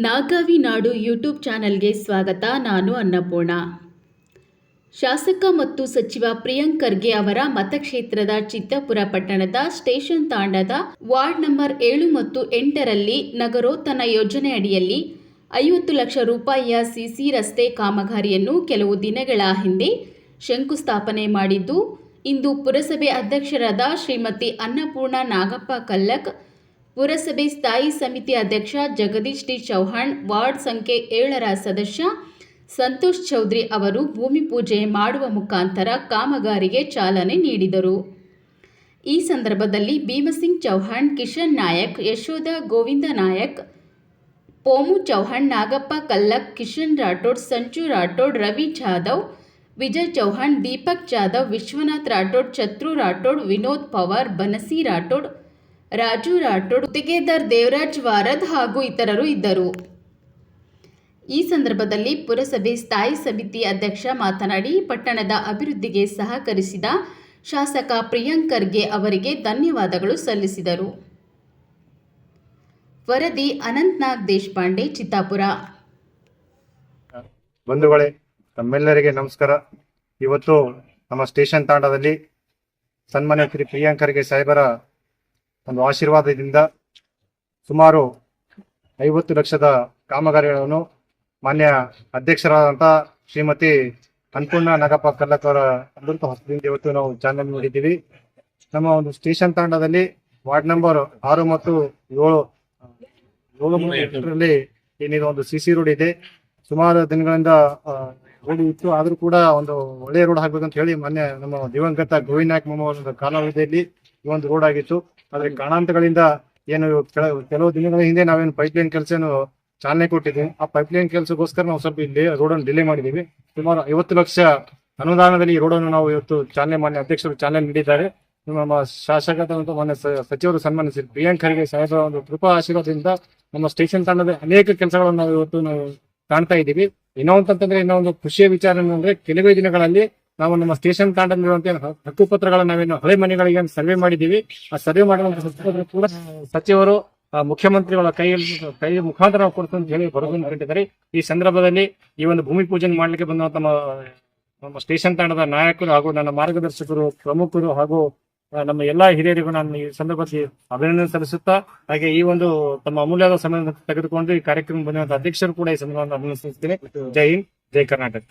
ನಾಗಾವಿ ನಾಡು YouTube ಚಾನೆಲ್ಗೆ ಸ್ವಾಗತ. ನಾನು ಅನ್ನಪೂರ್ಣ. ಶಾಸಕ ಮತ್ತು ಸಚಿವ ಪ್ರಿಯಾಂಕ್ ಖರ್ಗೆ ಅವರ ಮತಕ್ಷೇತ್ರದ ಚಿತ್ತಾಪುರ ಪಟ್ಟಣದ ಸ್ಟೇಷನ್ ತಾಂಡದ ವಾರ್ಡ್ ನಂಬರ್ 7 ಮತ್ತು 8ರಲ್ಲಿ ನಗರೋತ್ಥಾನ ಯೋಜನೆಯಡಿಯಲ್ಲಿ 50 ಲಕ್ಷ ರೂಪಾಯಿಯ ಸಿಸಿ ರಸ್ತೆ ಕಾಮಗಾರಿಯನ್ನು ಕೆಲವು ದಿನಗಳ ಹಿಂದೆ ಶಂಕುಸ್ಥಾಪನೆ ಮಾಡಿದ್ದು, ಇಂದು ಪುರಸಭೆ ಅಧ್ಯಕ್ಷರಾದ ಶ್ರೀಮತಿ ಅನ್ನಪೂರ್ಣ ನಾಗಪ್ಪ ಕಲ್ಲಕ್, ಪುರಸಭೆ ಸ್ಥಾಯಿ ಸಮಿತಿ ಅಧ್ಯಕ್ಷ ಜಗದೀಶ್ ಟಿ ಚೌಹಾಣ್, ವಾರ್ಡ್ ಸಂಖ್ಯೆ 7ರ ಸದಸ್ಯ ಸಂತೋಷ್ ಚೌಧರಿ ಅವರು ಭೂಮಿ ಪೂಜೆ ಮಾಡುವ ಮುಖಾಂತರ ಕಾಮಗಾರಿಗೆ ಚಾಲನೆ ನೀಡಿದರು. ಈ ಸಂದರ್ಭದಲ್ಲಿ ಭೀಮಸಿಂಗ್ ಚೌಹಾಣ್, ಕಿಶನ್ ನಾಯಕ್, ಯಶೋಧ ಗೋವಿಂದ ನಾಯಕ್, ಪೋಮು ಚೌಹಾಣ್, ನಾಗಪ್ಪ ಕಲ್ಲಕ್, ಕಿಶನ್ ರಾಠೋಡ್, ಸಂಜು ರಾಠೋಡ್, ರವಿ ಜಾಧವ್, ವಿಜಯ್ ಚೌಹಾಣ್, ದೀಪಕ್ ಜಾಧವ್, ವಿಶ್ವನಾಥ್ ರಾಠೋಡ್, ಚತ್ರು ರಾಠೋಡ್, ವಿನೋದ್ ಪವಾರ್, ಬನಸಿ ರಾಠೋಡ್, ರಾಜು ರಾಠೋಡ್, ಗುತ್ತಿಗೆದಾರ್ ದೇವರಾಜ್ ವಾರದ್ ಹಾಗೂ ಇತರರು ಇದ್ದರು. ಈ ಸಂದರ್ಭದಲ್ಲಿ ಪುರಸಭೆ ಸ್ಥಾಯಿ ಸಮಿತಿ ಅಧ್ಯಕ್ಷ ಮಾತನಾಡಿ, ಪಟ್ಟಣದ ಅಭಿವೃದ್ಧಿಗೆ ಸಹಕರಿಸಿದ ಶಾಸಕ ಪ್ರಿಯಾಂಕ್ ಖರ್ಗೆ ಅವರಿಗೆ ಧನ್ಯವಾದಗಳು ಸಲ್ಲಿಸಿದರು. ವರದಿ ಅನಂತನಾಗ್ ದೇಶಪಾಂಡೆ, ಚಿತ್ತಾಪುರ. ಬಂಧುಗಳೇ, ತಮ್ಮೆಲ್ಲರಿಗೆ ನಮಸ್ಕಾರ. ಇವತ್ತು ನಮ್ಮ ಸ್ಟೇಷನ್ ತಾಂಡದಲ್ಲಿ ಸನ್ಮಾನ್ಯ ಶ್ರೀ ಪ್ರಿಯಾಂಕ್ ಖರ್ಗೆ ಸಾಹೇಬರ ಒಂದು ಆಶೀರ್ವಾದದಿಂದ ಸುಮಾರು 50 ಲಕ್ಷದ ಕಾಮಗಾರಿಗಳನ್ನು ಮಾನ್ಯ ಅಧ್ಯಕ್ಷರಾದಂಥ ಶ್ರೀಮತಿ ಅನ್ನಪೂರ್ಣ ನಾಗಪ್ಪ ಕಲ್ಲಕ್ ಅವರ ಅಮೃತ ಹಸ್ತದಿಂದ ಇವತ್ತು ನಾವು ಚಾಲನೆ ನೀಡಿದ್ದೀವಿ. ನಮ್ಮ ಒಂದು ಸ್ಟೇಷನ್ ತಾಂಡದಲ್ಲಿ ವಾರ್ಡ್ ನಂಬರ್ 6 ಮತ್ತು 7 ಏನಿದೆ ಒಂದು ಸಿಸಿ ರೋಡ್ ಇದೆ. ಸುಮಾರು ದಿನಗಳಿಂದ ರೋಡ್ ಇತ್ತು, ಆದ್ರೂ ಕೂಡ ಒಂದು ಒಳ್ಳೆಯ ರೋಡ್ ಹಾಕ್ಬೇಕಂತ ಹೇಳಿ ಮೊನ್ನೆ ನಮ್ಮ ದಿವಂಗತ ಗೋವಿಂದ ನಾಯಕ್ ಮಾಮ ಅವರ ಕಾಲಾವಧಿಯಲ್ಲಿ ಈ ಒಂದು ರೋಡ್ ಆಗಿತ್ತು. ಆದ್ರೆ ಕಾರಣಾಂತರಗಳಿಂದ ಏನು ಕೆಲವು ದಿನಗಳ ಹಿಂದೆ ನಾವೇನು ಪೈಪ್ಲೈನ್ ಕೆಲಸ ಚಾಲನೆ ಕೊಟ್ಟಿದ್ವಿ. ಆ ಪೈಪ್ಲೈನ್ ಕೆಲಸಕ್ಕೋಸ್ಕರ ನಾವು ಸ್ವಲ್ಪ ಇಲ್ಲಿ ರೋಡ್ ಅನ್ನು ಡಿಲೇ ಮಾಡಿದೀವಿ. ಸುಮಾರು 50 ಲಕ್ಷ ಅನುದಾನದಲ್ಲಿ ಈ ರೋಡ್ ಅನ್ನು ನಾವು ಇವತ್ತು ಚಾಲನೆ ಮಾನ್ಯ ಅಧ್ಯಕ್ಷರು ಚಾಲನೆ ನೀಡಿದ್ದಾರೆ. ನಮ್ಮ ಶಾಸಕರಾದಂತಹ ಮಾನ್ಯ ಸಚಿವರು ಸನ್ಮಾನಿಸಿ ಪ್ರಿಯಾಂಕ್ ಖರ್ಗೆ ಸಾಹೇಬರ ಒಂದು ಕೃಪಾ ಆಶೀರ್ವಾದದಿಂದ ನಮ್ಮ ಸ್ಟೇಷನ್ ತಾಂಡದ ಅನೇಕ ಕೆಲಸಗಳನ್ನು ನಾವು ಇವತ್ತು ಕಾಣ್ತಾ ಇದ್ದೀವಿ. ಇನ್ನೊಂದು ಖುಷಿಯ ವಿಚಾರ ಏನಂದ್ರೆ, ಕೆಲವೇ ದಿನಗಳಲ್ಲಿ ನಾವು ನಮ್ಮ ಸ್ಟೇಷನ್ ತಾಂಡದಲ್ಲಿರುವಂತಹ ಹಕ್ಕುಪತ್ರಗಳನ್ನ ನಾವೇನು ಹಳೆ ಮನೆಗಳಿಗೆ ಸರ್ವೆ ಮಾಡಿದ್ದೀವಿ. ಆ ಸರ್ವೆ ಮಾಡುವಂತಹ ಹಕ್ಕುಪತ್ರ ಕೂಡ ಸಚಿವರು ಮುಖ್ಯಮಂತ್ರಿಗಳ ಕೈ ಮುಖಾಂತರ ನಾವು ಕೊಡ್ತು ಅಂತ ಹೇಳಿ ಭರವಸೆ ನೀಡಿದ್ದಾರೆ. ಈ ಸಂದರ್ಭದಲ್ಲಿ ಈ ಒಂದು ಭೂಮಿ ಪೂಜೆ ಮಾಡ್ಲಿಕ್ಕೆ ಬಂದ ನಮ್ಮ ಸ್ಟೇಷನ್ ತಾಂಡದ ನಾಯಕರು ಹಾಗೂ ನನ್ನ ಮಾರ್ಗದರ್ಶಕರು, ಪ್ರಮುಖರು ಹಾಗೂ ನಮ್ಮ ಎಲ್ಲಾ ಹಿರಿಯರಿಗೂ ನಾನು ಈ ಸಂದರ್ಭದಲ್ಲಿ ಅಭಿನಂದನೆ ಸಲ್ಲಿಸುತ್ತಾ, ಹಾಗೆ ಈ ಒಂದು ತಮ್ಮ ಅಮೂಲ್ಯವಾದ ಸಮಯ ತೆಗೆದುಕೊಂಡು ಈ ಕಾರ್ಯಕ್ರಮ ಬಂದಿರುವಂತಹ ಅಧ್ಯಕ್ಷರು ಕೂಡ ಈ ಸಂದರ್ಭವನ್ನು ಅಭಿನಂದಿಸುತ್ತೇನೆ. ಜೈ ಹಿಂದ್, ಜೈ ಕರ್ನಾಟಕ.